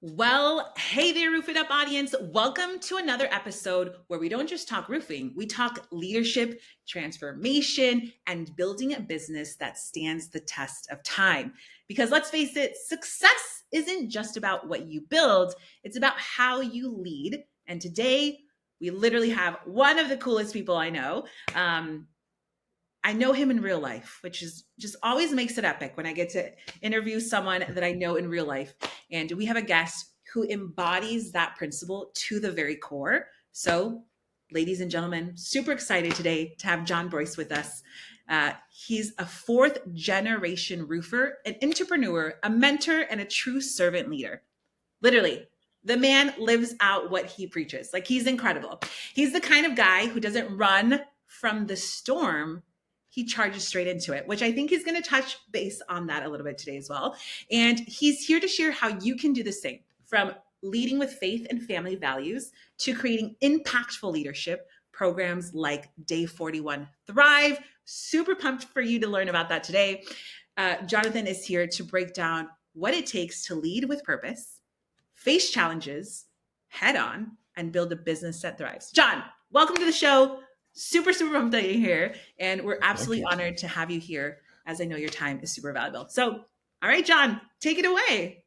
Well, hey there, Roof It Up audience. Welcome to another episode where we don't just talk roofing, we talk leadership, transformation, and building a business that stands the test of time. Because let's face it, success isn't just about what you build, it's about how you lead. And today, we literally have one of the coolest people I know. I know him in real life, which is just always makes it epic when I get to interview someone that I know in real life. And we have a guest who embodies that principle to the very core. So, ladies and gentlemen, super excited today to have John Broce with us. He's a fourth generation roofer, an entrepreneur, a mentor, and a true servant leader. Literally, the man lives out what he preaches. Like, he's incredible. He's the kind of guy who doesn't run from the storm, he charges straight into it, which I think he's going to touch base on that a little bit today as well. And he's here to share how you can do the same, from leading with faith and family values to creating impactful leadership programs like Day 41 Thrive. Super pumped for you to learn about that today. Jonathan is here to break down what it takes to lead with purpose, face challenges head on, and build a business that thrives. John, welcome to the show. Super pumped that you're here. And we're absolutely honored to have you here, as I know your time is super valuable. So, all right, John, take it away.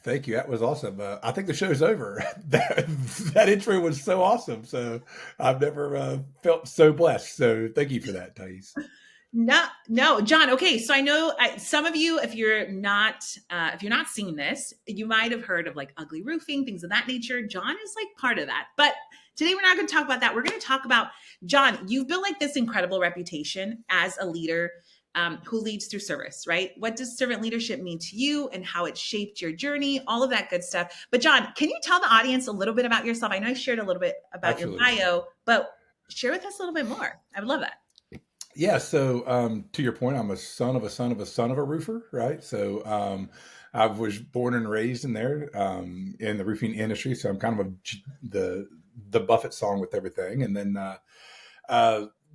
Thank you. That was awesome. I think the show's over. That intro was so awesome. So I've never felt so blessed. So thank you for that, Thais. No, John. Okay, so I know some of you, if you're not seeing this, you might have heard of like ugly roofing, things of that nature. John is like part of that, but today we're not going to talk about that. We're going to talk about, John, you've built like this incredible reputation as a leader who leads through service, right? What does servant leadership mean to you and how it shaped your journey, all of that good stuff. But John, can you tell the audience a little bit about yourself? I know I shared a little bit about your bio, but share with us a little bit more. I would love that. Yeah. So to your point, I'm a son of a son of a son of a roofer, right? So I was born and raised in there in the roofing industry. So I'm kind of the Buffett song with everything. And then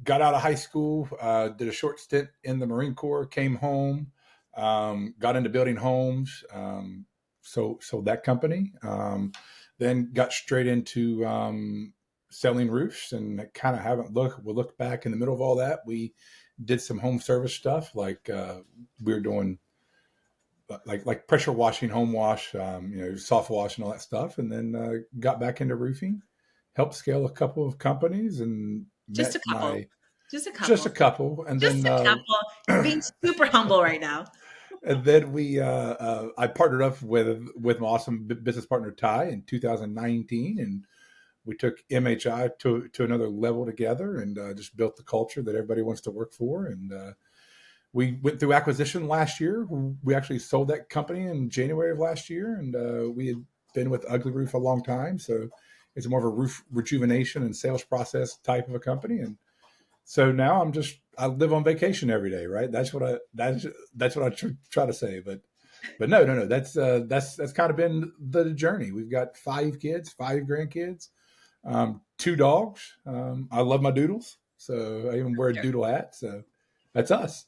got out of high school, did a short stint in the Marine Corps, came home, got into building homes, sold that company, then got straight into selling roofs, and kind of haven't looked back. In the middle of all that, we did some home service stuff, like we were doing like pressure washing, home wash, soft wash and all that stuff. And then got back into roofing, helped scale a couple of companies, and just a couple. And just then a couple. Being super humble right now. And then I partnered up with my awesome business partner Ty in 2019, and we took MHI to another level together, and just built the culture that everybody wants to work for. And we went through acquisition last year. We actually sold that company in January of last year, and we had been with Ugly Roof a long time, so it's more of a roof rejuvenation and sales process type of a company. And so now I live on vacation every day, right? That's what I try to say. But no. That's kind of been the journey. We've got 5 kids, 5 grandkids, 2 dogs. I love my doodles, so I even wear a doodle hat. So that's us.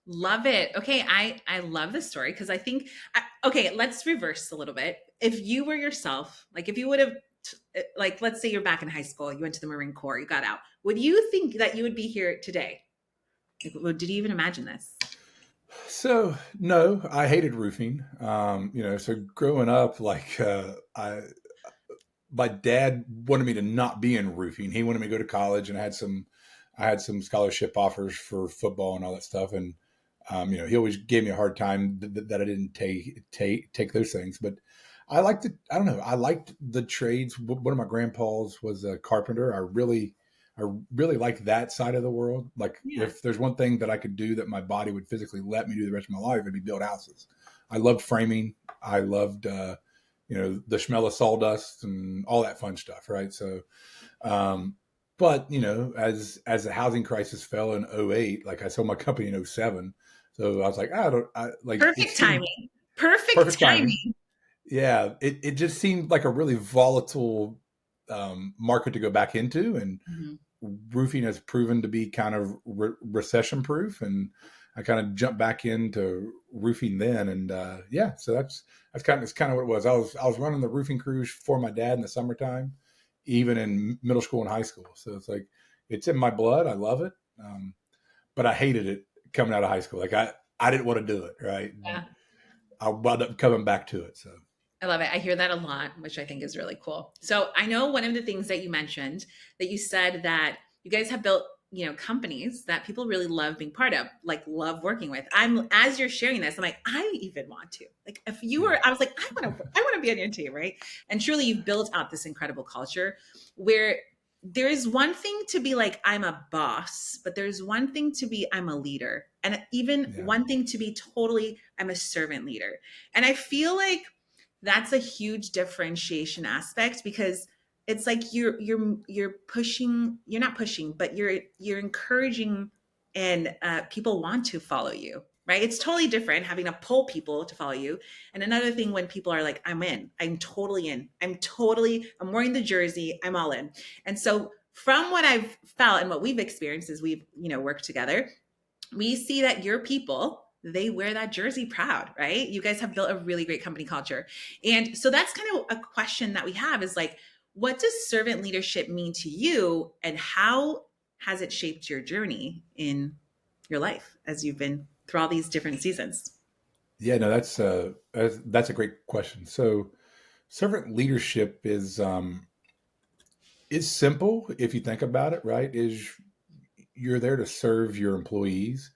Love it. Okay, I love this story because I think okay, let's reverse a little bit. If you were yourself, like if you would have, like, let's say you're back in high school, you went to the Marine Corps, you got out. Would you think that you would be here today? Like, did you even imagine this? So no, I hated roofing. So growing up, my dad wanted me to not be in roofing. He wanted me to go to college, and I had some scholarship offers for football and all that stuff. And he always gave me a hard time that I didn't take those things. But I liked it. I don't know. I liked the trades. One of my grandpas was a carpenter. I really like that side of the world. Like, if there's one thing that I could do that my body would physically let me do the rest of my life, it'd be build houses. I loved framing. I loved, the smell of sawdust and all that fun stuff. Right. So, but as the housing crisis fell in 2008, like I sold my company in 2007. So I was like, perfect timing. Yeah. It just seemed like a really volatile market to go back into, and roofing has proven to be kind of recession proof. And I kind of jumped back into roofing then. And yeah, so that's kind of what it was. I was running the roofing crews for my dad in the summertime, even in middle school and high school. So it's like, it's in my blood. I love it. But I hated it coming out of high school. Like I didn't want to do it. Right. Yeah. And I wound up coming back to it. So. I love it. I hear that a lot, which I think is really cool. So I know one of the things that you mentioned that you said that you guys have built, companies that people really love being part of, like love working with. As you're sharing this, I'm like, I even want to. Like if you were, I was like, I want to be on your team, right? And truly you've built out this incredible culture where there is one thing to be like, I'm a boss, but there's one thing to be, I'm a leader. And even one thing to be totally, I'm a servant leader. And I feel like that's a huge differentiation aspect because it's like you're pushing, you're not pushing, but you're encouraging and people want to follow you, right? It's totally different having to pull people to follow you. And another thing when people are like, I'm in, I'm totally in, I'm wearing the jersey, I'm all in. And so from what I've felt and what we've experienced as we've, worked together, we see that your people, they wear that jersey proud, right? You guys have built a really great company culture. And so that's kind of a question that we have is like, what does servant leadership mean to you and how has it shaped your journey in your life as you've been through all these different seasons? Yeah, no, that's a great question. So servant leadership is simple if you think about it, right? Is you're there to serve your employees.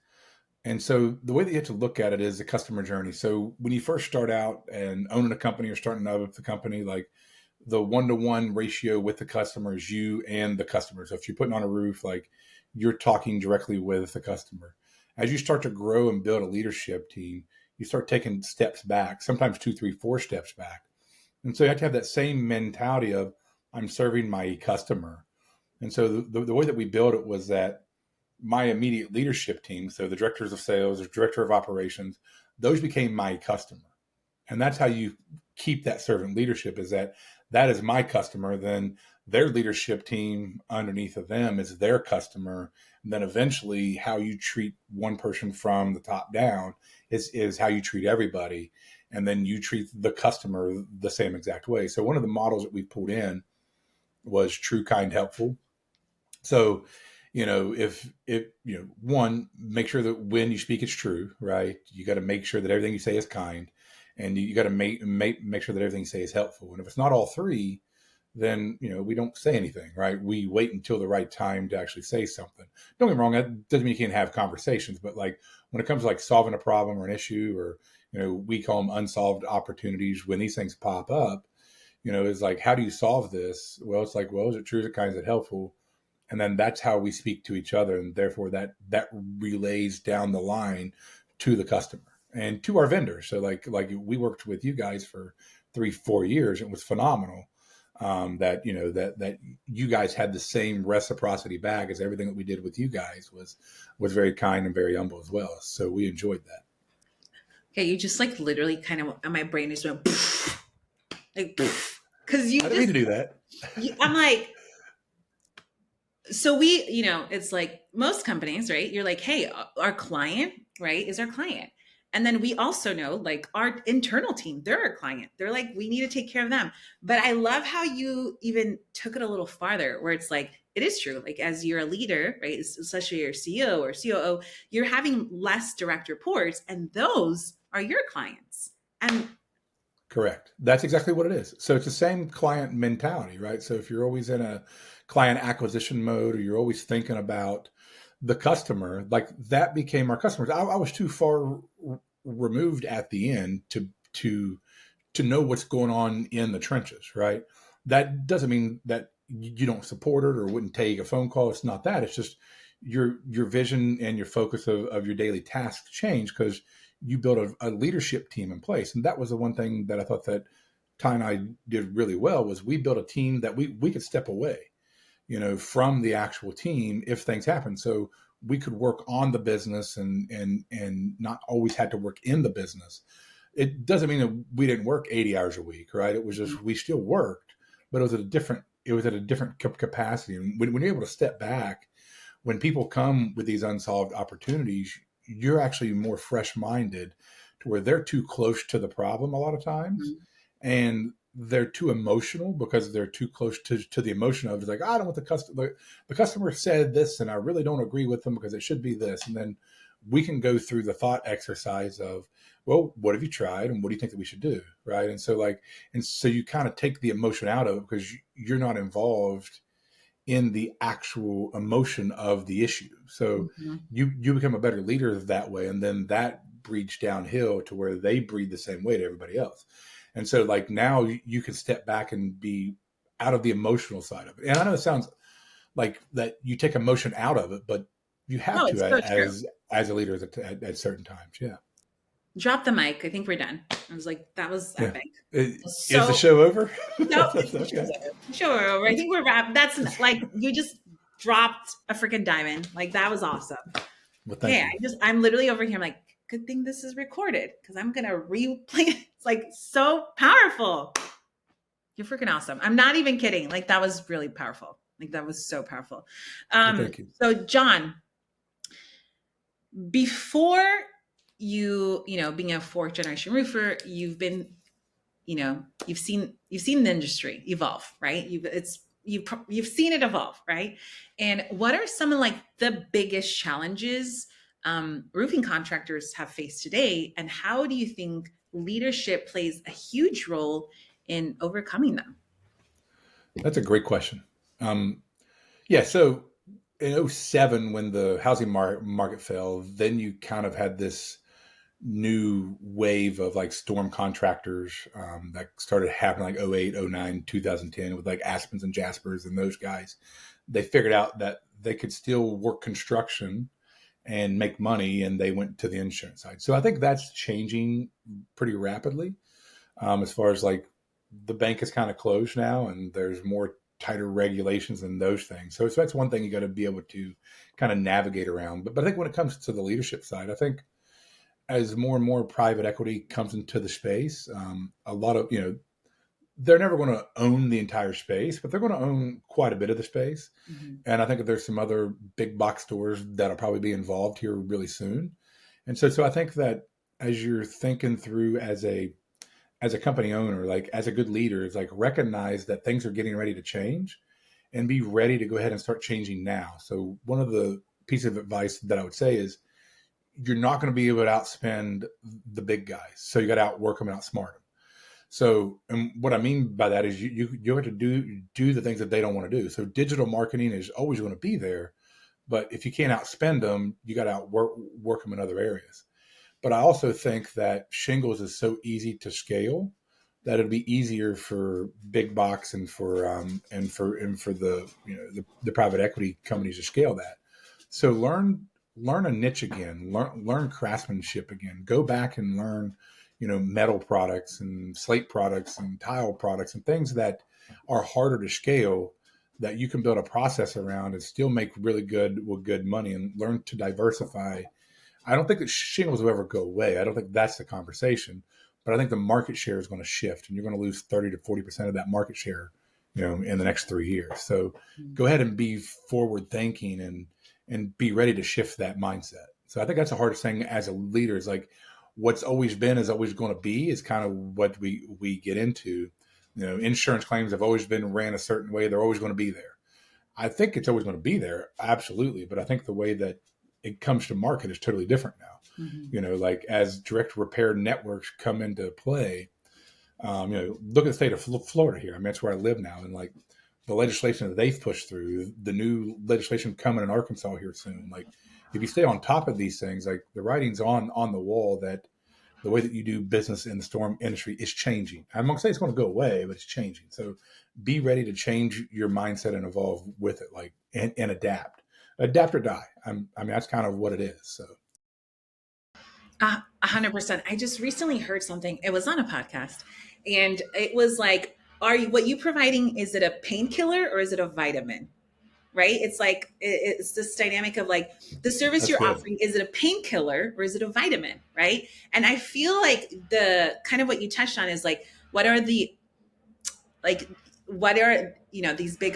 And so the way that you have to look at it is the customer journey. So when you first start out and owning a company or starting out with the company, like the one-to-one ratio with the customer is you and the customer. So if you're putting on a roof, like you're talking directly with the customer. As you start to grow and build a leadership team, you start taking steps back, sometimes 2, 3, 4 steps back. And so you have to have that same mentality of I'm serving my customer. And so the way that we built it was that my immediate leadership team, so the directors of sales, the director of operations, those became my customer. And that's how you keep that servant leadership is that is my customer. Then their leadership team underneath of them is their customer. And then eventually how you treat one person from the top down is how you treat everybody. And then you treat the customer the same exact way. So one of the models that we pulled in was true, kind, helpful. So, if one, make sure that when you speak, it's true, right? You got to make sure that everything you say is kind, and you got to make sure that everything you say is helpful. And if it's not all three, then we don't say anything, right? We wait until the right time to actually say something. Don't get me wrong, that doesn't mean you can't have conversations, but like when it comes to like solving a problem or an issue, or we call them unsolved opportunities when these things pop up. Is like, how do you solve this? Well, it's like, well, is it true? Is it kind? Is it helpful? And then that's how we speak to each other. And therefore that relays down the line to the customer and to our vendors. So like we worked with you guys for 3-4 years. It was phenomenal. That you guys had the same reciprocity back as everything that we did with you guys was very kind and very humble as well. So we enjoyed that. Okay. You just like literally kind of, my brain just went like, because you I didn't mean to do that. I'm like, so we, it's like most companies, right? You're like, hey, our client, right, is our client. And then we also know like our internal team, they're our client. They're like, we need to take care of them. But I love how you even took it a little farther where it's like, it is true. Like as you're a leader, right, especially your CEO or COO, you're having less direct reports and those are your clients. And correct. That's exactly what it is. So it's the same client mentality, right? So if you're always in a client acquisition mode, or you're always thinking about the customer, like that became our customers. I was too far removed at the end to know what's going on in the trenches, right? That doesn't mean that you don't support it or wouldn't take a phone call. It's not that. It's just your vision and your focus of your daily tasks change because you built a leadership team in place. And that was the one thing that I thought that Ty and I did really well was we built a team that we could step away, from the actual team if things happen. So we could work on the business and not always had to work in the business. It doesn't mean that we didn't work 80 hours a week, right? It was just, we still worked, but it was at a different capacity. And when you're able to step back, when people come with these unsolved opportunities, you're actually more fresh minded to where they're too close to the problem a lot of times. Mhm. And they're too emotional because they're too close to the emotion of it's like, I don't want the customer said this and I really don't agree with them because it should be this. And then we can go through the thought exercise of, well, what have you tried and what do you think that we should do? Right. And so you kind of take the emotion out of it because you're not involved in the actual emotion of the issue. So Mhm. you become a better leader that way. And then that breeds downhill to where they breed the same way to everybody else. And so like now you can step back and be out of the emotional side of it. And I know it sounds like that you take emotion out of it, but you have No, to it's so true. as a leader at certain times. Yeah. Drop the mic. I think we're done. I was like, that was Yeah. epic. Is the So show over? no, Okay. sure. I think we're wrapped. That's like you just dropped a freaking diamond. Like that was awesome. Well, thank Okay, you. I'm literally over here. I'm like, good thing this is recorded because I'm gonna replay it. It's like so powerful. You're freaking awesome. I'm not even kidding. Like that was really powerful. Like that was so powerful. Well, thank you. So John, before being a fourth generation roofer, you've seen the industry evolve, right? You've seen it evolve, right? And what are some of like the biggest challenges roofing contractors have faced today, and how do you think leadership plays a huge role in overcoming them? That's a great question. Yeah. So in '07, when the housing market fell, then you kind of had this new wave of like storm contractors that started happening like '08, '09, 2010 with like Aspens and Jaspers and those guys. They figured out that they could still work construction and make money, and they went to the insurance side. So I think that's changing pretty rapidly as far as like the bank is kind of closed now and there's more tighter regulations and those things. So that's one thing you got to be able to kind of navigate around. But I think when it comes to the leadership side, I think as more and more private equity comes into the space, a lot of, they're never going to own the entire space, but they're going to own quite a bit of the space. Mm-hmm. And I think that there's some other big box stores that'll probably be involved here really soon. And so I think that as you're thinking through as a company owner, like as a good leader, it's like recognize that things are getting ready to change and be ready to go ahead and start changing now. So one of the pieces of advice that I would say is you're not going to be able to outspend the big guys. So you got to outwork them and outsmart them. So, and what I mean by that is you have to do the things that they don't want to do. So digital marketing is always going to be there, but if you can't outspend them, you got to outwork them in other areas. But I also think that shingles is so easy to scale that it'd be easier for big box and for the the private equity companies to scale that. So learn a niche again, learn craftsmanship again, go back and learn metal products and slate products and tile products and things that are harder to scale that you can build a process around and still make really good money and learn to diversify. I don't think that shingles will ever go away. I don't think that's the conversation, but I think the market share is going to shift and you're going to lose 30 to 40% of that market share, in the next 3 years. So go ahead and be forward thinking and be ready to shift that mindset. So I think that's the hardest thing as a leader is like what's always been is always going to be is kind of what we get into. Insurance claims have always been ran a certain way. They're always going to be there. I think it's always going to be there. Absolutely. But I think the way that it comes to market is totally different now. Mm-hmm. Like as direct repair networks come into play, look at the state of Florida here. I mean, that's where I live now. And like the legislation that they've pushed through, the new legislation coming in Arkansas here soon. Like if you stay on top of these things, like the writing's on the wall that the way that you do business in the storm industry is changing. I'm going to say it's going to go away, but it's changing. So be ready to change your mindset and evolve with it, like, and adapt or die. I mean, that's kind of what it is. So. 100%. I just recently heard something. It was on a podcast, and it was like, what you providing? Is it a painkiller or is it a vitamin? Right? It's like it's this dynamic of like the service That's you're good. offering. Is it a painkiller or is it a vitamin? Right? And I feel like the kind of what you touched on is like, what are these big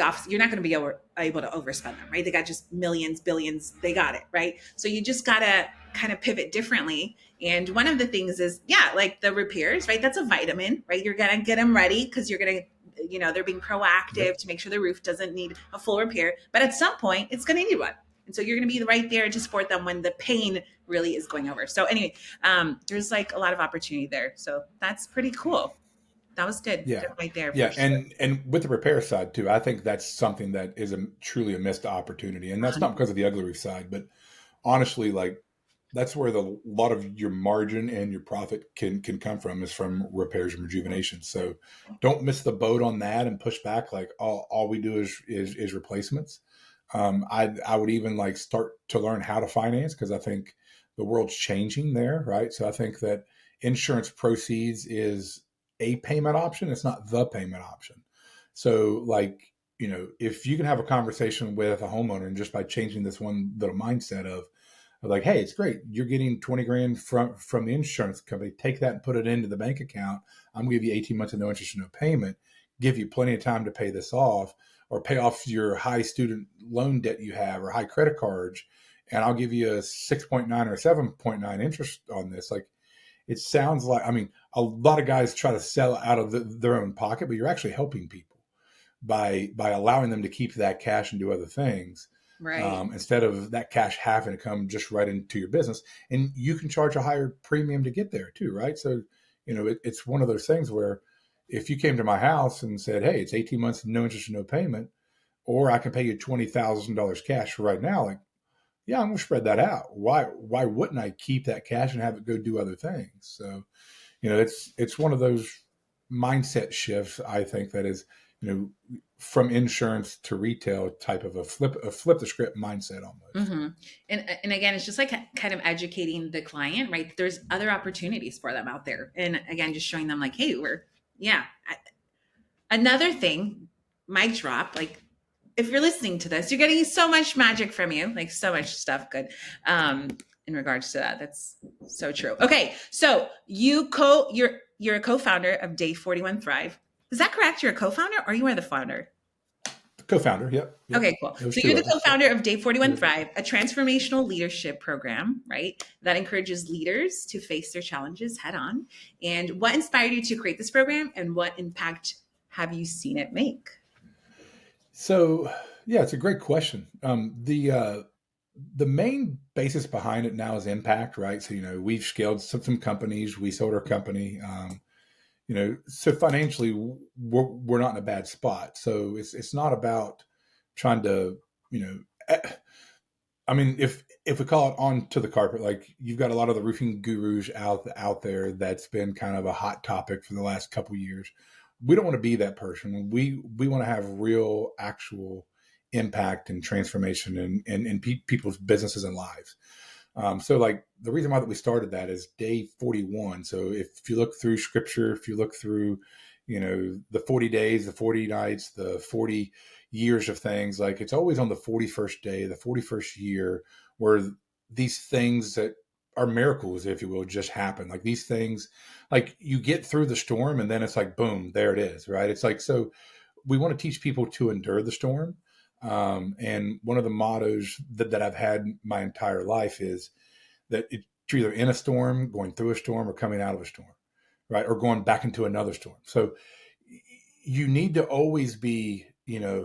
offices? You're not going to be able to overspend them, right? They got just millions, billions. They got it, right? So you just gotta kind of pivot differently. And one of the things is, yeah, like the repairs, right? That's a vitamin, right? You're going to get them ready because you're going to, they're being proactive to make sure the roof doesn't need a full repair. But at some point, it's going to need one. And so you're going to be right there to support them when the pain really is going over. So anyway, there's like a lot of opportunity there. So that's pretty cool. That was good. Yeah. Good right there. Yeah. For sure. And with the repair side too, I think that's something that is truly a missed opportunity. And that's not because of the ugly roof side, but honestly, like that's where the lot of your margin and your profit can come from, is from repairs and rejuvenation. So don't miss the boat on that and push back. Like all we do is replacements. I would even like start to learn how to finance, because I think the world's changing there, right? So I think that insurance proceeds is a payment option. It's not the payment option. So like, if you can have a conversation with a homeowner, and just by changing this one little mindset of like, hey, it's great, you're getting 20 grand from the insurance company, take that and put it into the bank account. I'm gonna give you 18 months of no interest and no payment, give you plenty of time to pay this off, or pay off your high student loan debt you have, or high credit cards, and I'll give you a 6.9 or 7.9 interest on this. Like, it sounds like, I mean, a lot of guys try to sell out of their own pocket, but you're actually helping people by allowing them to keep that cash and do other things, Right. Instead of that cash having to come just right into your business. And you can charge a higher premium to get there too, right? So, it's one of those things where if you came to my house and said, hey, it's 18 months, no interest, no payment, or I can pay you $20,000 cash right now, like, yeah, I'm going to spread that out. Why wouldn't I keep that cash and have it go do other things? So, it's one of those mindset shifts, I think, that is, from insurance to retail type of a flip the script mindset almost. Mm-hmm. And again, it's just like kind of educating the client, right? There's other opportunities for them out there. And again, just showing them like, hey, another thing, mic drop, like if you're listening to this, you're getting so much magic from you, like so much stuff good. In regards to that, that's so true. Okay. So you're a co-founder of Day 41 Thrive. Is that correct? You're a co-founder, or you are the founder? Co-founder. Yep. Okay, cool. So you're the co-founder of Day 41 Thrive, a transformational leadership program, right? That encourages leaders to face their challenges head on. And what inspired you to create this program, and what impact have you seen it make? So, yeah, it's a great question. The main basis behind it now is impact, right? So, we've scaled some companies, we sold our company, so financially we're not in a bad spot. So it's not about trying to, I mean, if we call it on to the carpet, like you've got a lot of the roofing gurus out there, that's been kind of a hot topic for the last couple of years. We don't want to be that person. We want to have real, actual impact and transformation in people's businesses and lives. So like the reason why that we started that is Day 41. So if you look through scripture, if you look through, the 40 days, the 40 nights, the 40 years of things, like it's always on the 41st day, the 41st year, where these things that are miracles, if you will, just happen. Like these things, like you get through the storm and then it's like, boom, there it is. Right. It's like, so we want to teach people to endure the storm. And one of the mottos that I've had my entire life is that you're either in a storm, going through a storm, or coming out of a storm, right? Or going back into another storm. So you need to always be,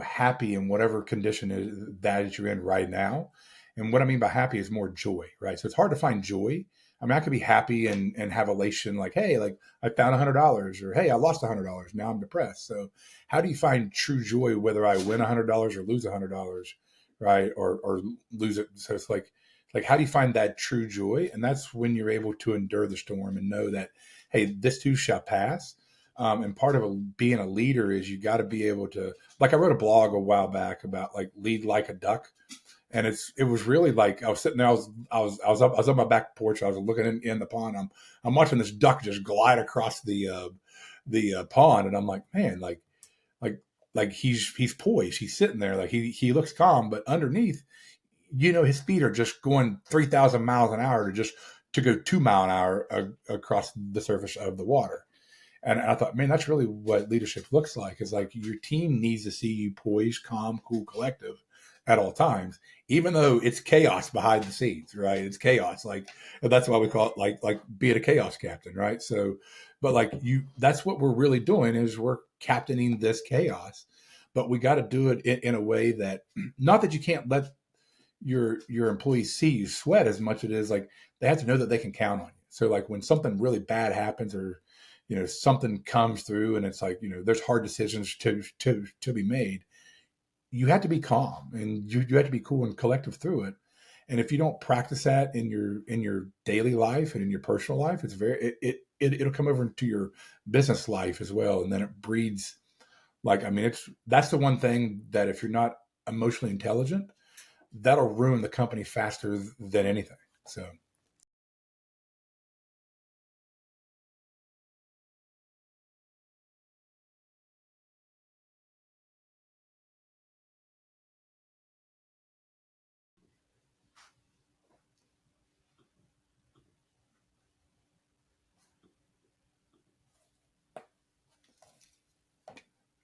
happy in whatever condition is that you're in right now. And what I mean by happy is more joy, right? So it's hard to find joy. I mean, I could be happy and have elation, like, hey, like I found $100, or hey, I lost $100. Now I'm depressed. So how do you find true joy, whether I win $100 or lose $100, right? Or lose it. So it's like, how do you find that true joy? And that's when you're able to endure the storm and know that, hey, this too shall pass. And part of being a leader is you got to be able to, like I wrote a blog a while back about like lead like a duck. And it was really like I was sitting there, I was up on my back porch. I was looking in the pond. I'm watching this duck just glide across the pond, and I'm like, man, like he's poised. He's sitting there, like he looks calm, but underneath, his feet are just going 3,000 miles an hour to go 2 mile an hour across the surface of the water. And I thought, man, that's really what leadership looks like. Is like your team needs to see you poised, calm, cool, collective. at all times, even though it's chaos behind the scenes, right? It's chaos. Like, and that's why we call it like being a chaos captain, right? So, but like that's what we're really doing is we're captaining this chaos, but we got to do it in a way that, not that you can't let your employees see you sweat as much as it is like they have to know that they can count on you. So like when something really bad happens, or something comes through and it's like there's hard decisions to be made, you have to be calm and you have to be cool and collective through it. And if you don't practice that in your daily life and in your personal life, it's it'll come over into your business life as well, and then it breeds, like, I mean, that's the one thing that if you're not emotionally intelligent, that'll ruin the company faster than anything. So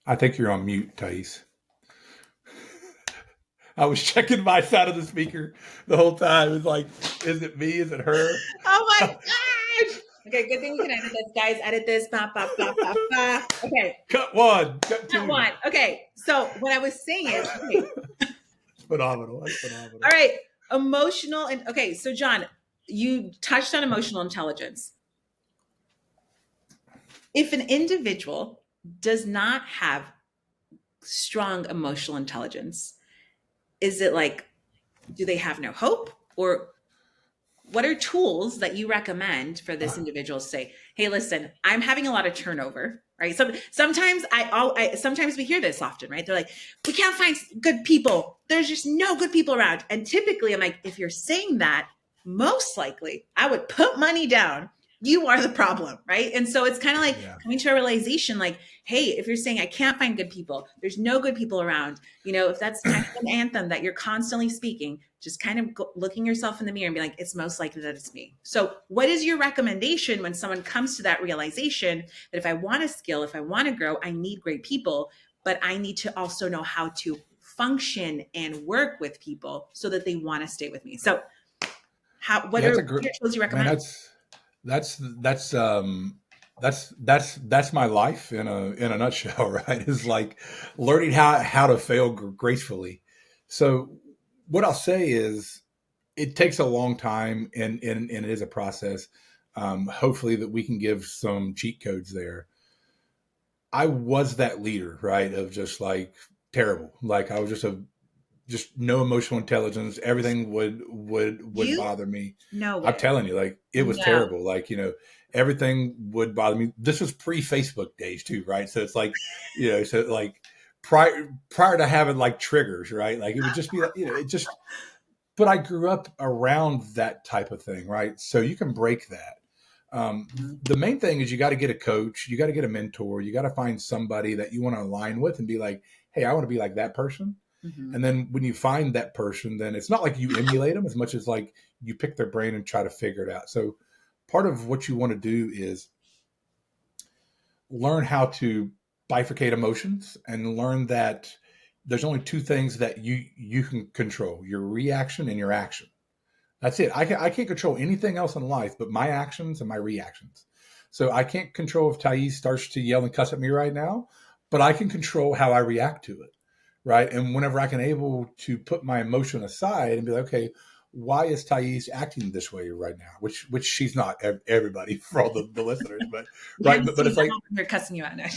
I think you're on mute, Thais. I was checking my side of the speaker the whole time. It's like, is it me? Is it her? Oh my gosh. Okay, good thing we can edit this, guys. Edit this. Bah, bah, bah, bah, bah. Okay. Cut one. Cut two. Cut one. Okay. So what I was saying is, okay. It's phenomenal. That's phenomenal. All right. Emotional. And okay. So John, you touched on emotional intelligence. If an individual does not have strong emotional intelligence, is it like, do they have no hope? Or what are tools that you recommend for this individual to say, hey, listen, I'm having a lot of turnover, right? Sometimes sometimes we hear this often, right? They're like, we can't find good people. There's just no good people around. And typically I'm like, if you're saying that, most likely I would put money down. You are the problem, right? And so it's kind of like coming to a realization like, hey, if you're saying I can't find good people, there's no good people around, if that's kind of an anthem that you're constantly speaking, just kind of looking yourself in the mirror and be like, it's most likely that it's me. So what is your recommendation when someone comes to that realization that if I want to scale, if I want to grow, I need great people, but I need to also know how to function and work with people so that they want to stay with me. So what are your tools you recommend? Man, that's my life in a nutshell, right? Is like learning how to fail gracefully. So what I'll say is it takes a long time and it is a process. Hopefully that we can give some cheat codes there. I was that leader, right? Of just like terrible. Like I was just no emotional intelligence. Everything would bother me. No way. I'm telling you, like it was terrible. Like, everything would bother me. This was pre-Facebook days too, right? So it's like, so like prior to having like triggers, right? Like it would just be like, but I grew up around that type of thing, right? So you can break that. The main thing is you got to get a coach, you got to get a mentor, you got to find somebody that you want to align with and be like, hey, I want to be like that person. Mm-hmm. And then when you find that person, then it's not like you emulate them as much as like you pick their brain and try to figure it out. So part of what you want to do is learn how to bifurcate emotions and learn that there's only two things that you can control: your reaction and your action. That's it. I can't control anything else in life but my actions and my reactions. So I can't control if Thais starts to yell and cuss at me right now, but I can control how I react to it. Right. And whenever I can able to put my emotion aside and be like, okay, why is Thais acting this way right now? Which she's not, everybody, for all the listeners, but right. But it's like they're cussing you out now.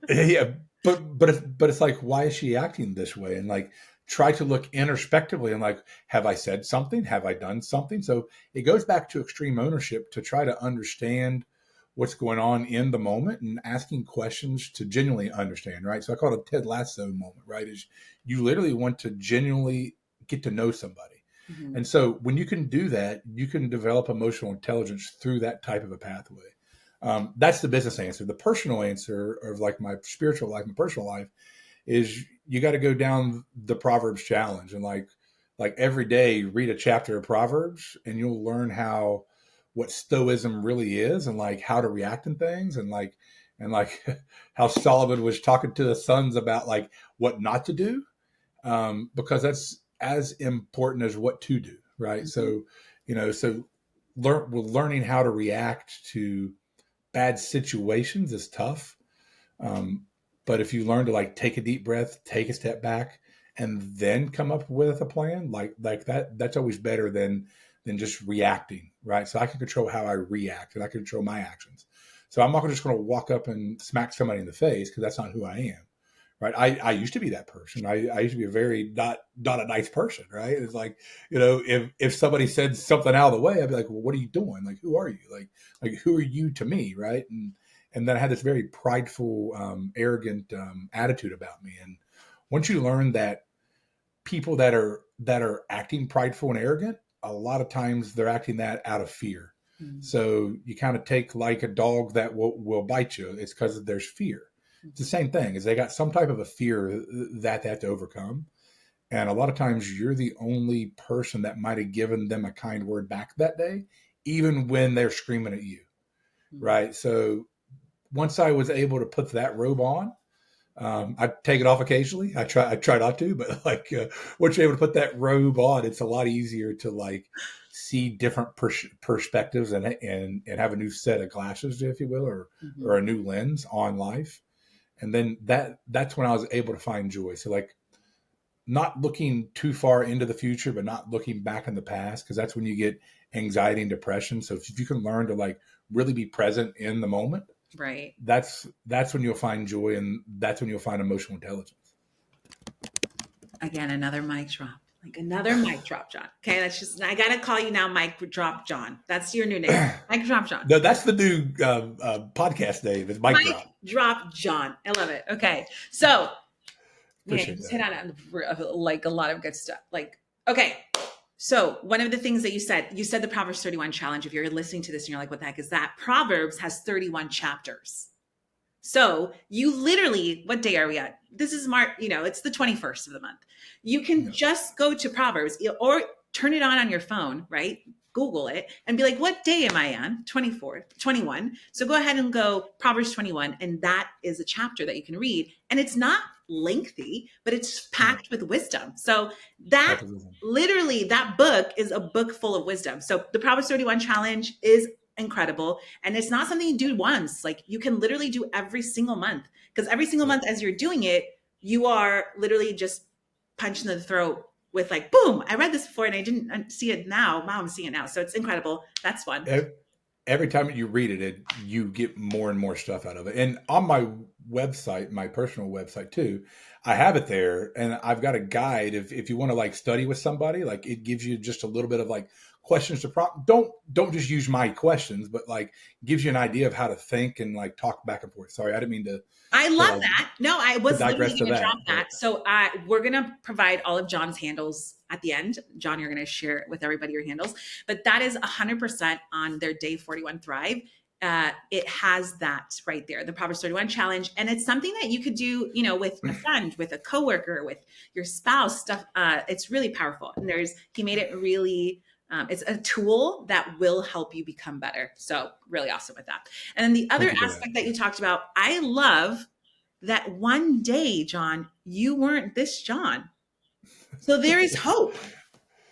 Yeah. But it's like, why is she acting this way? And like try to look introspectively and like, have I said something? Have I done something? So it goes back to extreme ownership to try to understand what's going on in the moment and asking questions to genuinely understand, right? So I call it a Ted Lasso moment, right? Is you literally want to genuinely get to know somebody. Mm-hmm. And so when you can do that, you can develop emotional intelligence through that type of a pathway. That's the business answer. The personal answer of like my spiritual life, my personal life, is you got to go down the Proverbs challenge and like every day read a chapter of Proverbs and you'll learn what stoicism really is and like how to react in things and like how Solomon was talking to the sons about like what not to do. Because as important as what to do, right? Mm-hmm. So learning how to react to bad situations is tough. Um, but if you learn to like take a deep breath, take a step back, and then come up with a plan like that, that's always better than just reacting, right? So I can control how I react, and I can control my actions. So I'm not just going to walk up and smack somebody in the face, because that's not who I am, right? I used to be that person. I used to be a very not a nice person, right? It's like, if somebody said something out of the way, I'd be like, well, what are you doing? Like, who are you? Like who are you to me, right? And then I had this very prideful, arrogant attitude about me. And once you learn that people that are acting prideful and arrogant, a lot of times they're acting that out of fear. Mm-hmm. So you kind of take like a dog that will bite you. It's because there's fear. It's the same thing, is they got some type of a fear that they have to overcome. And a lot of times you're the only person that might have given them a kind word back that day, even when they're screaming at you. Mm-hmm. Right. So once I was able to put that robe on, I take it off occasionally. I try not to, but like once you're able to put that robe on, it's a lot easier to like see different perspectives and have a new set of glasses, if you will, or a new lens on life. And then that's when I was able to find joy. So like not looking too far into the future, but not looking back in the past, because that's when you get anxiety and depression. So if you can learn to like really be present in the moment, Right. that's when you'll find joy, and that's when you'll find emotional intelligence. Again, another mic drop. Like another mic drop, John. Okay, I gotta call you now Mic Drop John. That's your new name. Mic Drop John. No, that's the new podcast name. It's Mic Drop. Drop John. I love it. Okay. So just hit on like a lot of good stuff. Like, okay. So one of the things that you said the Proverbs 31 challenge. If you're listening to this and you're like, what the heck is that? Proverbs has 31 chapters. So you literally, what day are we at? This is March, it's the 21st of the month. You can just go to Proverbs or turn it on your phone, right? Google it and be like, what day am I on? 24th, 21. So go ahead and go Proverbs 21. And that is a chapter that you can read. And it's not lengthy, but it's packed with wisdom. So that literally, that book is a book full of wisdom. So the Proverbs 31 challenge is incredible. And it's not something you do once. Like you can literally do every single month, because every single month as you're doing it, you are literally just punched in the throat with like, boom, I read this before and I didn't see it now. Wow, I'm seeing it now. So it's incredible. That's one. Every time you read it, you get more and more stuff out of it. And on my website, my personal website too, I have it there, and I've got a guide. If you want to like study with somebody, like it gives you just a little bit of like questions to prompt. Don't just use my questions, but like gives you an idea of how to think and like talk back and forth. Sorry, I didn't mean to. I love that. No, I was literally going to drop that. But So we're going to provide all of John's handles at the end. John, you're going to share with everybody your handles, but that is 100% on their Day 41 Thrive. It has that right there, the Proverbs 31 challenge. And it's something that you could do, with a friend, with a coworker, with your spouse stuff. It's really powerful. And he made it really, it's a tool that will help you become better. So really awesome with that. And then the other aspect that you talked about, I love that one day, John, you weren't this John. So there is hope.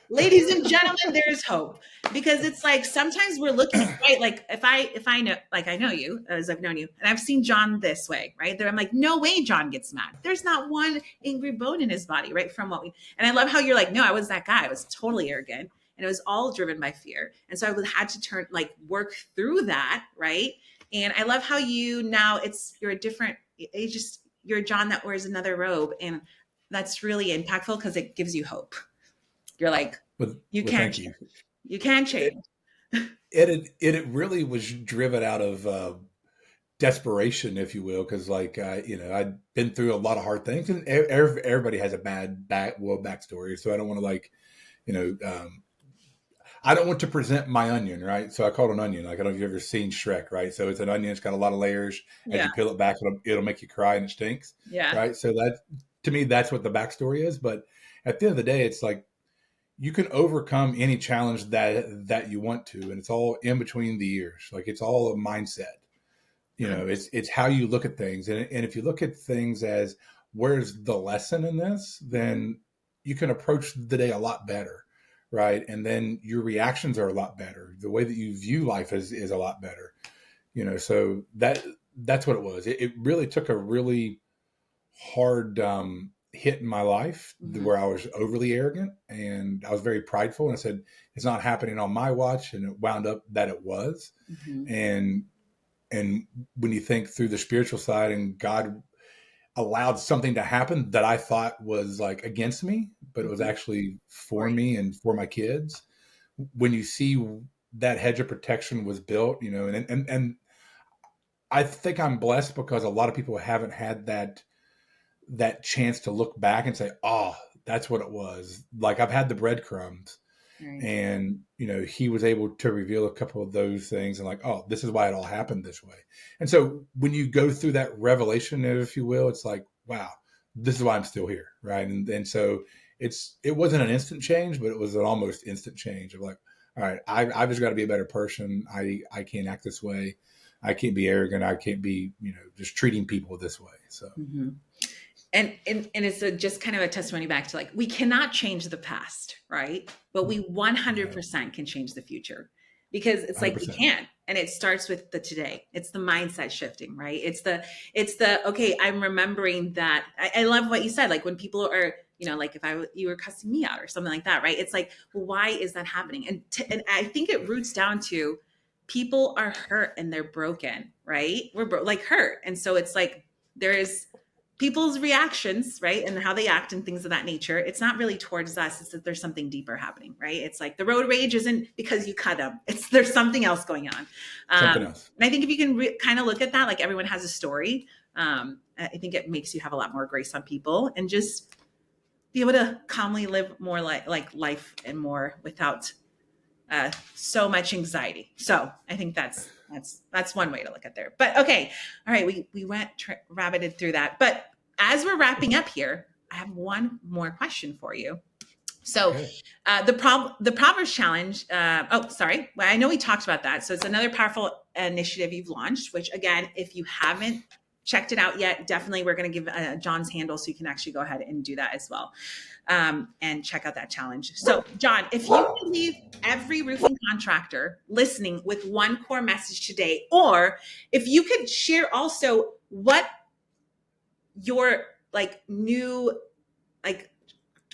Ladies and gentlemen, there's hope, because it's like sometimes we're looking, right? Like if I know, like I know you as I've known you, and I've seen John this way, right? There, I'm like, no way John gets mad. There's not one angry bone in his body, right? And I love how you're like, no, I was that guy. I was totally arrogant, and it was all driven by fear. And so I had to work through that, right? And I love how you're a different, you're John that wears another robe, and that's really impactful because it gives you hope. You're like, you can't change. You can't change. It really was driven out of desperation, if you will, because I'd been through a lot of hard things, and everybody has a bad backstory. So I don't want to I don't want to present my onion, right? So I call it an onion. Like I don't know if you've ever seen Shrek, right? So it's an onion. It's got a lot of layers. As you peel it back, it'll make you cry and it stinks. Yeah. Right. So to me, that's what the backstory is. But at the end of the day, it's like you can overcome any challenge that you want to, and it's all in between the ears. Like it's all a mindset. It's how you look at things, and if you look at things as where's the lesson in this, then you can approach the day a lot better, right? And then your reactions are a lot better. The way that you view life is a lot better, So that's what it was. It really took a really hard hit in my life where I was overly arrogant and I was very prideful. And I said, it's not happening on my watch. And it wound up that it was. And when you think through the spiritual side, and God allowed something to happen that I thought was like against me, but it was actually for me and for my kids. When you see that hedge of protection was built, and I think I'm blessed because a lot of people haven't had that chance to look back and say, oh, that's what it was. Like I've had the breadcrumbs. Right. And, he was able to reveal a couple of those things and like, oh, this is why it all happened this way. And so when you go through that revelation, if you will, it's like, wow, this is why I'm still here. Right. And so it wasn't an instant change, but it was an almost instant change of like, all right, I've just got to be a better person. I can't act this way. I can't be arrogant. I can't be, just treating people this way. So. And it's just kind of a testimony back to like, we cannot change the past, right? But we 100% can change the future because it's like 100%. We can. And it starts with the today. It's the mindset shifting, right? It's the, okay, I'm remembering that. I love what you said. Like when people are, like if you were cussing me out or something like that, right? It's like, well, why is that happening? And I think it roots down to people are hurt and they're broken, right? We're like hurt. And so it's like, there's people's reactions, right? And how they act and things of that nature. It's not really towards us. It's that there's something deeper happening, right? It's like the road rage isn't because you cut them. There's something else going on. Something else. And I think if you can kind of look at that, like everyone has a story. I think it makes you have a lot more grace on people and just be able to calmly live more like life and more without so much anxiety. So I think that's one way to look at there. But okay. All right. We went rabbited through that. But as we're wrapping up here, I have one more question for you. So the Proverbs Challenge. Sorry. Well, I know we talked about that. So it's another powerful initiative you've launched, which again, if you haven't checked it out yet, definitely we're going to give John's handle so you can actually go ahead and do that as well. And check out that challenge. So John, if you could leave every roofing contractor listening with one core message today, or if you could share also what your new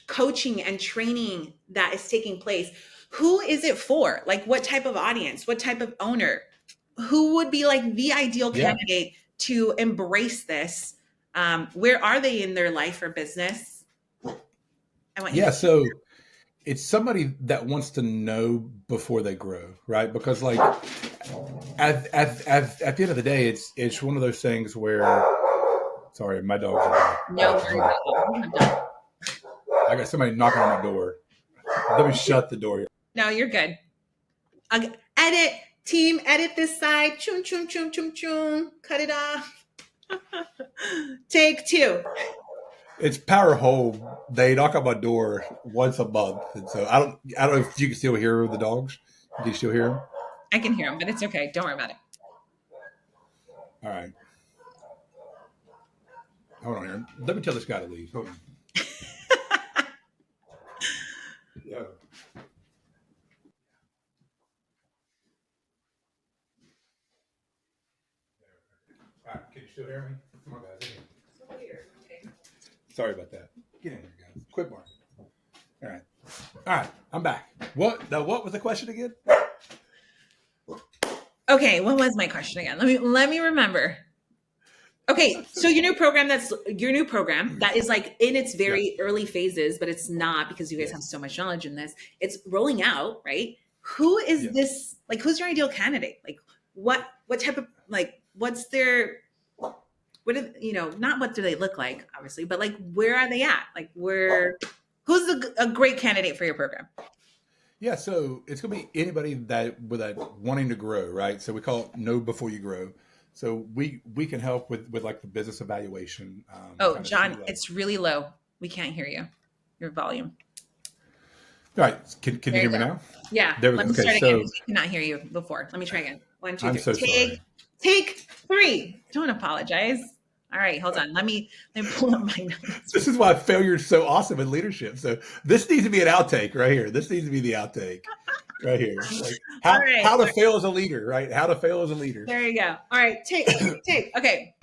coaching and training that is taking place, who is it for? Like what type of audience, what type of owner, who would be like the ideal candidate to embrace this? Where are they in their life or business? So it's somebody that wants to know before they grow, right? Because like at the end of the day, it's one of those things where, sorry, my dog's in there. No, I got somebody knocking on my door. Let me shut the door here. No, you're good. Edit, team, edit this side. Choom, choom, choom, choom, choom. Cut it off. Take two. It's Power Home. They knock on my door once a month, and so I don't know if you can still hear the dogs. Do you still hear them? I can hear them, but it's okay. Don't worry about it. All right. Hold on here. Let me tell this guy to leave. Hold on. Yeah. All right. Can you still hear me? Come on, guys. Sorry about that. Get in here, guys. Quit barking. All right. I'm back. What was the question again? Okay, what was my question again? Let me remember. Okay, so your new program that is like in its very early phases, but it's not because you guys have so much knowledge in this. It's rolling out, right? Who is this? Like, who's your ideal candidate? Like, what type of what's their not what do they look like, obviously, but like, where are they at? Like, who's a great candidate for your program? Yeah, so it's going to be anybody that wanting to grow, right? So we call it Know Before You Grow. So we can help with like the business evaluation. John, it's really low. We can't hear you. Your volume. All right. Can you hear me now? Yeah. There we go. Let me start again. We could not hear you before. Let me try again. 1, 2, 3. I'm so sorry. Take 3. Don't apologize. All right, hold on. Let me pull up my notes. This is why failure is so awesome in leadership. So this needs to be an outtake right here. This needs to be the outtake right here. Like All right. how to fail as a leader, right? How to fail as a leader. There you go. All right, tape. Okay.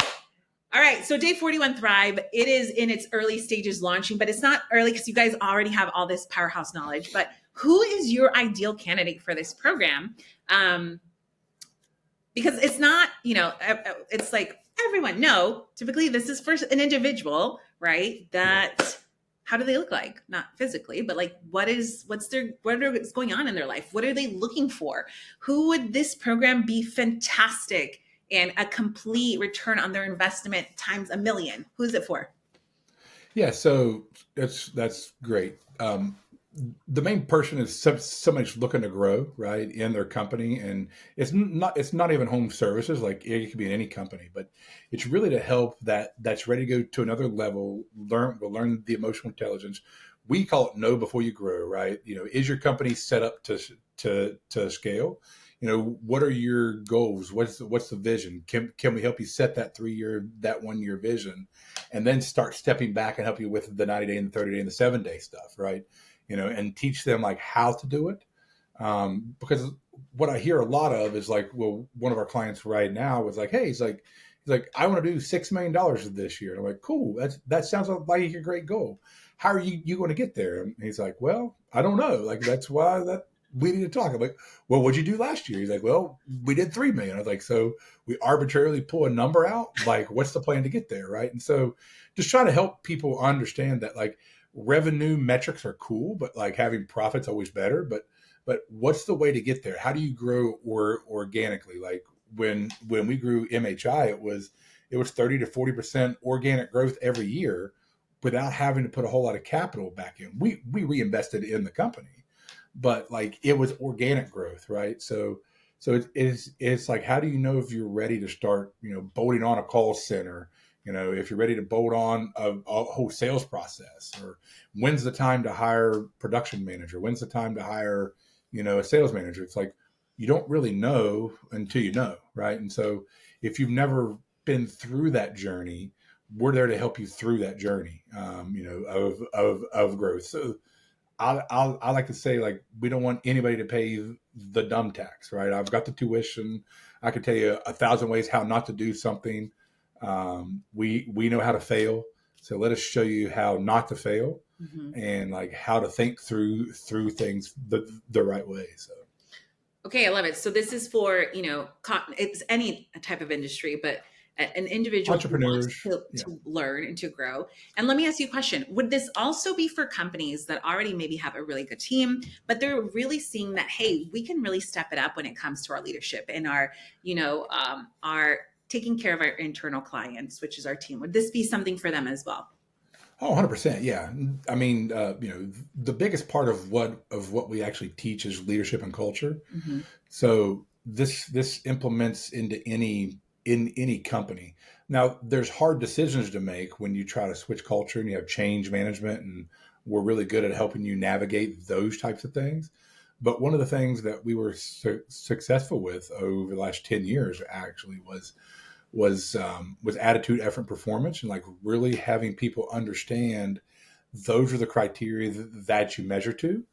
All right, so day 41 Thrive, it is in its early stages launching, but it's not early because you guys already have all this powerhouse knowledge. But who is your ideal candidate for this program? Because it's not, it's like everyone. No, typically this is for an individual, right? How do they look like? Not physically, but like what is going on in their life? What are they looking for? Who would this program be fantastic and a complete return on their investment times a million? Who's it for? Yeah, so that's great. The main person is somebody's looking to grow, right, in their company, and it's not even home services. Like it could be in any company, but it's really to help that's ready to go to another level. Learn the emotional intelligence. We call it know before you grow, right? Is your company set up to scale? What are your goals? What's the vision? Can we help you set that 1 year vision, and then start stepping back and help you with the 90-day and the 30-day and the 7-day stuff, right? And teach them like how to do it. Because what I hear a lot of is like, well, one of our clients right now was like, hey, he's like, I want to do $6 million this year. And I'm like, cool. That sounds like a great goal. How are you going to get there? And he's like, well, I don't know. Like, that's why we need to talk. I'm like, well, what'd you do last year? He's like, well, we did 3 million. I was like, so we arbitrarily pull a number out. Like, what's the plan to get there? Right. And so just trying to help people understand that like revenue metrics are cool, but like having profits always better. But what's the way to get there? How do you grow organically? Like when we grew MHI, it was 30 to 40% organic growth every year without having to put a whole lot of capital back in. We reinvested in the company, but like it was organic growth, right? So it's like, how do you know if you're ready to start, bolting on a call center, if you're ready to bolt on a whole sales process, or when's the time to hire production manager? When's the time to hire, a sales manager? It's like, you don't really know until you know, right? And so if you've never been through that journey, we're there to help you through that journey, of growth. So I like to say, like, we don't want anybody to pay the dumb tax, right? I've got the tuition. I could tell you 1,000 ways how not to do something. We know how to fail. So let us show you how not to fail, and like how to think through things the right way. So. Okay, I love it. So this is for, it's any type of industry, but an individual entrepreneurs who wants to learn and to grow. And let me ask you a question. Would this also be for companies that already maybe have a really good team, but they're really seeing that, hey, we can really step it up when it comes to our leadership and our taking care of our internal clients, which is our team? Would this be something for them as well? Oh, 100%. Yeah. I mean, the biggest part of what we actually teach is leadership and culture. So this implements into any company. Now, there's hard decisions to make when you try to switch culture and you have change management, and we're really good at helping you navigate those types of things. But one of the things that we were successful with over the last 10 years actually was attitude, effort, performance, and like really having people understand those are the criteria that you measure to.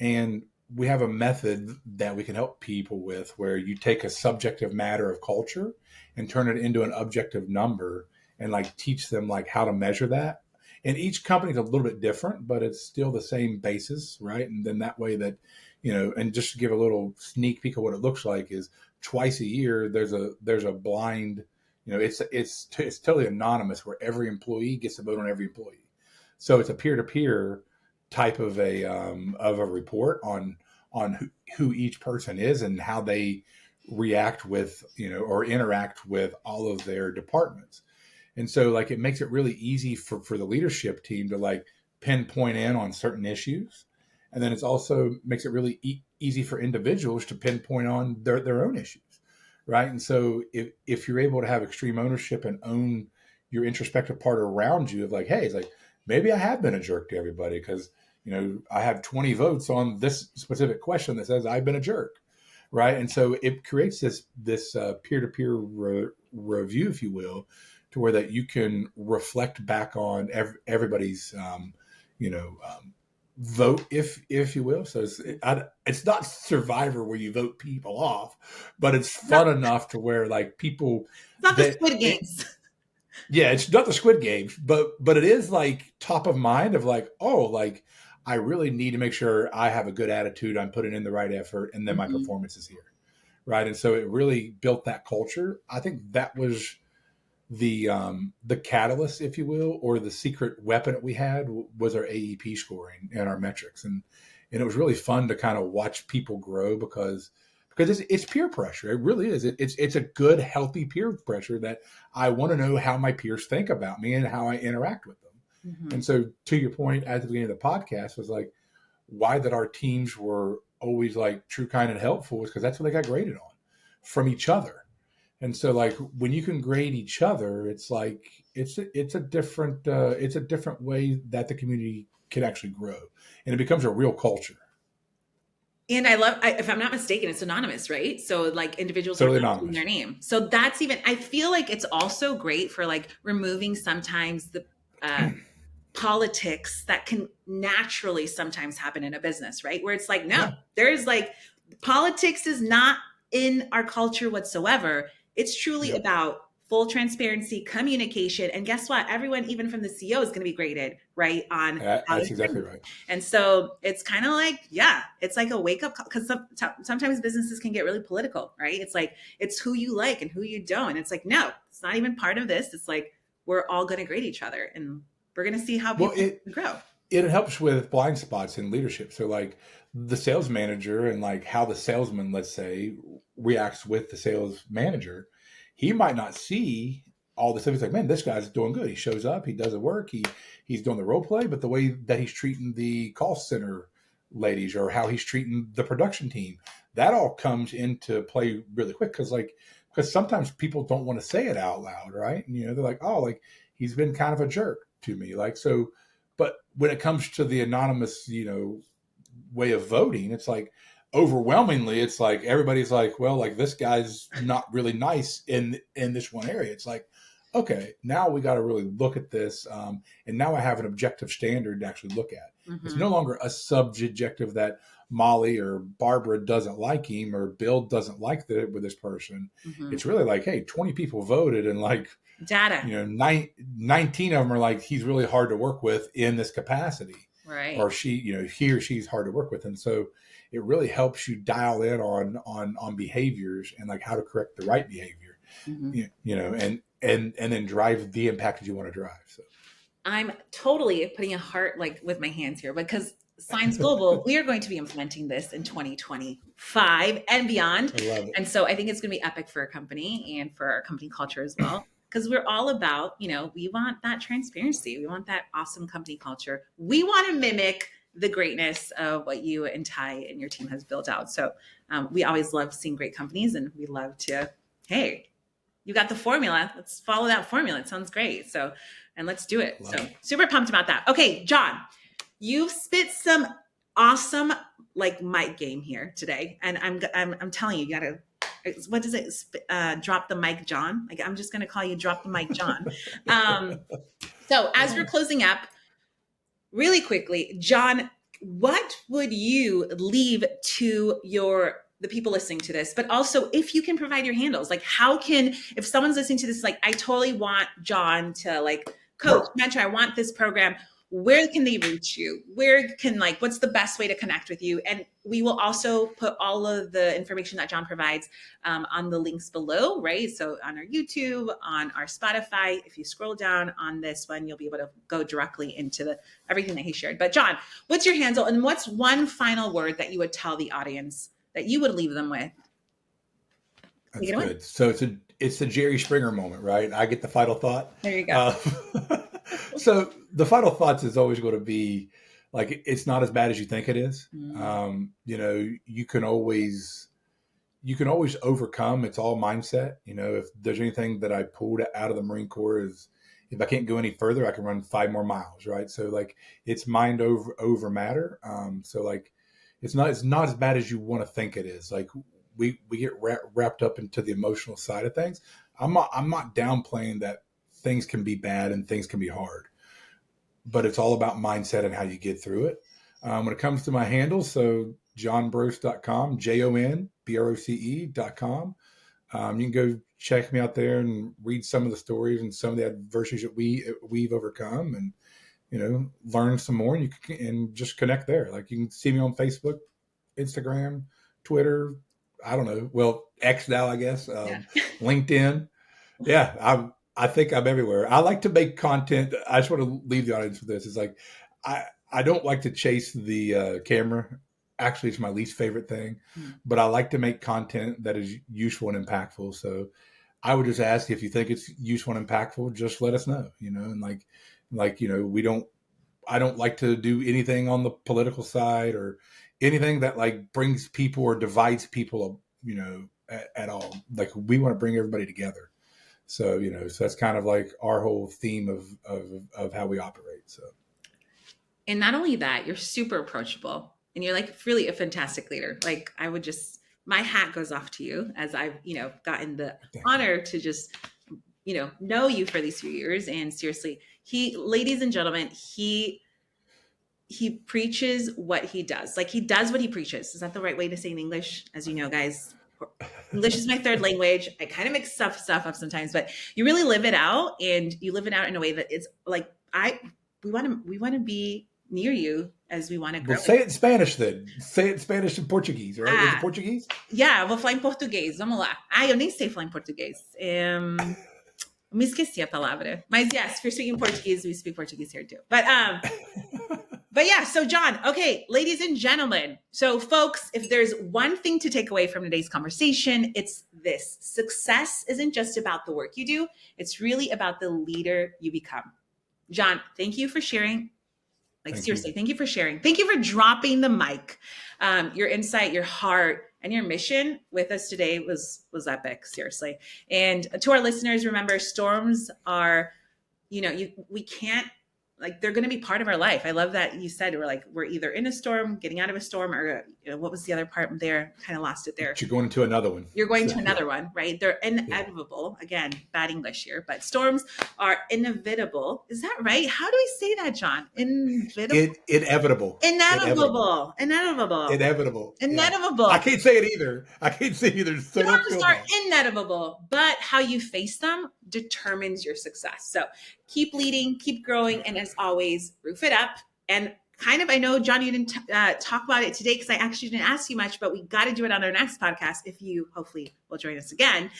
And we have a method that we can help people with where you take a subjective matter of culture and turn it into an objective number and like teach them like how to measure that. And each company is a little bit different, but it's still the same basis, right? And then that way that, and just to give a little sneak peek of what it looks like is twice a year, there's a blind, it's totally anonymous where every employee gets to vote on every employee. So it's a peer-to-peer type of a report on who each person is and how they react with, or interact with all of their departments. And so like, it makes it really easy for the leadership team to like pinpoint in on certain issues. And then it's also makes it really easy for individuals to pinpoint on their own issues. Right. And so if you're able to have extreme ownership and own your introspective part around you of like, hey, it's like, maybe I have been a jerk to everybody because, I have 20 votes on this specific question that says I've been a jerk. Right. And so it creates this peer-to-peer review, if you will, to where that you can reflect back on everybody's, vote, if you will. So it's not Survivor where you vote people off, but it's fun enough to where like people It's not the that Squid Games. yeah, it's not the Squid Games, but it is like top of mind of like, oh, like I really need to make sure I have a good attitude, I'm putting in the right effort, and then my performance is here, right? And so it really built that culture. I think that was the catalyst, if you will, or the secret weapon that we had was our AEP scoring and our metrics, and it was really fun to kind of watch people grow because it's peer pressure. It really is. It's a good, healthy peer pressure that I want to know how my peers think about me and how I interact with them. And so, to your point at the beginning of the podcast was like, why that our teams were always like true, kind, and helpful was because that's what they got graded on from each other. And so, like when you can grade each other, it's like it's a different way that the community can actually grow, and it becomes a real culture. And if I'm not mistaken, it's anonymous, right? So like individuals Totally are not anonymous. their name. So that's even, I feel like it's also great for like removing sometimes the politics that can naturally sometimes happen in a business, right? Where it's like, no, there's like, politics is not in our culture whatsoever. It's truly about full transparency, communication. And guess what? Everyone, even from the CEO, is going to be graded, right? On that's exactly right. And so it's kind of like, it's like a wake up call, because sometimes businesses can get really political, right? It's like, it's who you like and who you don't. And it's like, no, it's not even part of this. It's like, we're all going to grade each other and we're going to see how people grow. It helps with blind spots in leadership. So like the sales manager and like how the salesman, let's say, reacts with the sales manager, he might not see all the stuff. He's like, man, this guy's doing good. He shows up, he does the work, he's doing the role play, but the way that he's treating the call center ladies or how he's treating the production team, that all comes into play really quick. Because sometimes people don't want to say it out loud, right? And, they're like, oh, like he's been kind of a jerk to me. Like, so, but when it comes to the anonymous, way of voting, it's like, overwhelmingly, it's like everybody's like, well, like this guy's not really nice in this one area. It's like, okay, now we got to really look at this, and now I have an objective standard to actually look at. It's no longer a subjective that Molly or Barbara doesn't like him or Bill doesn't like with this person. It's really like, hey, 20 people voted, and like data, 19 of them are like, he's really hard to work with in this capacity, right? Or she, he or she's hard to work with, and so it really helps you dial in on behaviors and like how to correct the right behavior, and then drive the impact that you want to drive. So I'm totally putting a heart like with my hands here, because Saenz Global, we are going to be implementing this in 2025 and beyond. I love it. And so I think it's going to be epic for our company and for our company culture as well. Because we're all about, we want that transparency. We want that awesome company culture. We want to mimic the greatness of what you and Ty and your team has built out. So we always love seeing great companies, and we love to, hey, you got the formula. Let's follow that formula. It sounds great. So, and let's do it. So super pumped about that. Okay, John, you've spit some awesome like mic game here today. And I'm telling you, you gotta, what is it? Drop the mic, John. Like, I'm just going to call you Drop the Mic, John. So as we're closing up, really quickly, John, what would you leave to the people listening to this? But also, if you can provide your handles, like if someone's listening to this, like, I totally want John to like coach, mentor, I want this program. Where can they reach you? What's the best way to connect with you? And we will also put all of the information that John provides on the links below, right? So on our YouTube, on our Spotify, if you scroll down on this one, you'll be able to go directly into everything that he shared. But John, what's your handle? And what's one final word that you would tell the audience that you would leave them with? That's good. So it's a Jerry Springer moment, right? I get the final thought. There you go. So the final thoughts is always going to be like, it's not as bad as you think it is. You can always overcome. It's all mindset. If there's anything that I pulled out of the Marine Corps is, if I can't go any further, I can run 5 more miles. Right. So like it's mind over matter. So like, it's not as bad as you want to think it is. Like we get wrapped up into the emotional side of things. I'm not downplaying that things can be bad and things can be hard, but it's all about mindset and how you get through it. When it comes to my handles, so johnbroce.com, JONBROCE.com. You can go check me out there and read some of the stories and some of the adversities that we've overcome, and learn some more. And you can just connect there. Like, you can see me on Facebook, Instagram, Twitter. I don't know. Well, X now, I guess. LinkedIn. Yeah, I think I'm everywhere. I like to make content. I just want to leave the audience with this. It's like, I don't like to chase the camera. Actually, it's my least favorite thing, but I like to make content that is useful and impactful. So I would just ask, if you think it's useful and impactful, just let us know, and I don't like to do anything on the political side or anything that like brings people or divides people, at all. Like, we want to bring everybody together. So, so that's kind of like our whole theme of how we operate. So. And not only that, you're super approachable, and you're like really a fantastic leader. Like, my hat goes off to you, as I've, gotten the honor to just, know you for these few years. And seriously, ladies and gentlemen, he preaches what he does. Like, he does what he preaches. Is that the right way to say in English? As you know, guys, English is my third language. I kind of mix stuff up sometimes, but you really live it out, and you live it out in a way that it's like, we want to be near you as we want to grow. Well, say it in Spanish then. Say it in Spanish and Portuguese, right? Is it Portuguese? Yeah, vou falar em português. Vamos lá. Eu nem sei falar em português. Me esqueci a palavra. Mas yes, if you're speaking Portuguese, we speak Portuguese here too. But yeah, so John, okay, ladies and gentlemen. So folks, if there's one thing to take away from today's conversation, it's this. Success isn't just about the work you do. It's really about the leader you become. John, thank you for sharing. Thank you for sharing. Thank you for dropping the mic. Your insight, your heart, and your mission with us today was epic, seriously. And to our listeners, remember, storms are, we can't, like, they're going to be part of our life. I love that you said we're either in a storm, getting out of a storm, or what was the other part there? Kind of lost it there. You're going into another one. You're going to another one, right? They're inevitable. Again, bad English here, but storms are inevitable. Is that right? How do we say that, John? Inevitable. Inevitable. Yeah. I can't say it either. So storms are inevitable, but how you face them determines your success. So keep leading, keep growing, and as always, roof it up. And I know, John, you didn't talk about it today because I actually didn't ask you much, but we got to do it on our next podcast if you hopefully will join us again.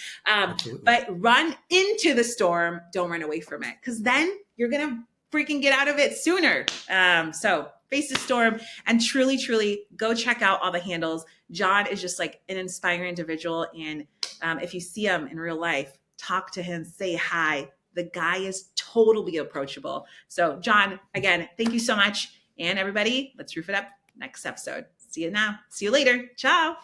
But run into the storm. Don't run away from it, because then you're going to freaking get out of it sooner. So face the storm and truly, truly go check out all the handles. John is just like an inspiring individual. And if you see him in real life, talk to him, say hi. The guy is totally approachable. So John, again, thank you so much. And everybody, let's roof it up next episode. See you later. Ciao.